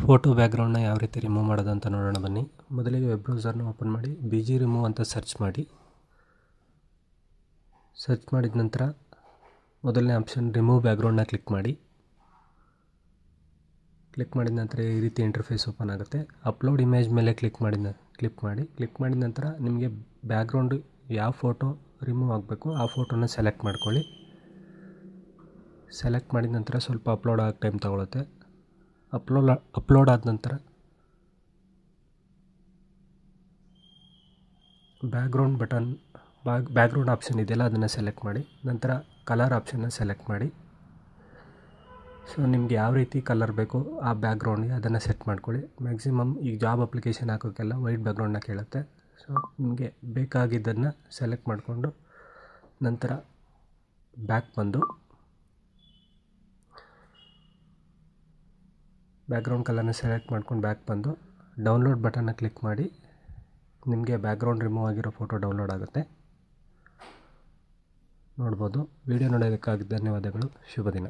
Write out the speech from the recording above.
Photo ಬ್ಯಾಕ್ಗ್ರೌಂಡ್ನ ಯಾವ ರೀತಿ remove ಮಾಡೋದು ಅಂತ ನೋಡೋಣ ಬನ್ನಿ. ಮೊದಲಿಗೆ ವೆಬ್ ಬ್ರೌಸರ್ನ ಓಪನ್ ಮಾಡಿ BG ರಿಮೂವ್ ಅಂತ ಸರ್ಚ್ ಮಾಡಿ. ಸರ್ಚ್ ಮಾಡಿದ ನಂತರ ಮೊದಲನೇ ಆಪ್ಷನ್ ರಿಮೂವ್ ಬ್ಯಾಕ್ಗ್ರೌಂಡ್ನ ಕ್ಲಿಕ್ ಮಾಡಿ. ಕ್ಲಿಕ್ ಮಾಡಿದ ನಂತರ ಈ ರೀತಿ ಇಂಟರ್ಫೇಸ್ ಓಪನ್ ಆಗುತ್ತೆ. ಅಪ್ಲೋಡ್ ಇಮೇಜ್ ಮೇಲೆ ಕ್ಲಿಕ್ ಮಾಡಿದ ನಂತರ ನಿಮಗೆ ಬ್ಯಾಕ್ಗ್ರೌಂಡು ಯಾವ ಫೋಟೋ ರಿಮೂವ್ ಆಗಬೇಕು ಆ ಫೋಟೋನ ಸೆಲೆಕ್ಟ್ ಮಾಡ್ಕೊಳ್ಳಿ. ಸೆಲೆಕ್ಟ್ ಮಾಡಿದ ನಂತರ ಸ್ವಲ್ಪ ಅಪ್ಲೋಡ್ ಆಗೋ ಟೈಮ್ ತಗೊಳುತ್ತೆ. ಅಪ್ಲೋಡ್ ಆದ ನಂತರ ಬ್ಯಾಕ್ಗ್ರೌಂಡ್ ಆಪ್ಷನ್ ಇದೆಯಲ್ಲ ಅದನ್ನು ಸೆಲೆಕ್ಟ್ ಮಾಡಿ. ನಂತರ ಕಲರ್ ಆಪ್ಷನ್ನ ಸೆಲೆಕ್ಟ್ ಮಾಡಿ. ಸೊ ನಿಮಗೆ ಯಾವ ರೀತಿ ಕಲರ್ ಬೇಕು ಆ ಬ್ಯಾಕ್ಗ್ರೌಂಡ್ಗೆ ಅದನ್ನು ಸೆಟ್ ಮಾಡ್ಕೊಳ್ಳಿ. ಮ್ಯಾಕ್ಸಿಮಮ್ ಈಗ ಜಾಬ್ ಅಪ್ಲಿಕೇಶನ್ ಹಾಕೋಕ್ಕೆಲ್ಲ ವೈಟ್ ಬ್ಯಾಕ್ಗ್ರೌಂಡ್ನ ಕೇಳುತ್ತೆ. ಸೊ ನಿಮಗೆ ಬೇಕಾಗಿದ್ದನ್ನು ಸೆಲೆಕ್ಟ್ ಮಾಡಿಕೊಂಡು ನಂತರ ಬ್ಯಾಕ್ಗ್ರೌಂಡ್ ಕಲರ್ನ ಸೆಲೆಕ್ಟ್ ಮಾಡ್ಕೊಂಡು ಬ್ಯಾಕ್ ಬಂದು ಡೌನ್ಲೋಡ್ ಬಟನ್ನ ಕ್ಲಿಕ್ ಮಾಡಿ. ನಿಮಗೆ ಬ್ಯಾಕ್ಗ್ರೌಂಡ್ ರಿಮೂವ್ ಆಗಿರೋ ಫೋಟೋ ಡೌನ್ಲೋಡ್ ಆಗುತ್ತೆ, ನೋಡ್ಬೋದು. ವಿಡಿಯೋ ನೋಡೋದಕ್ಕಾಗಿ ಧನ್ಯವಾದಗಳು. ಶುಭ ದಿನ.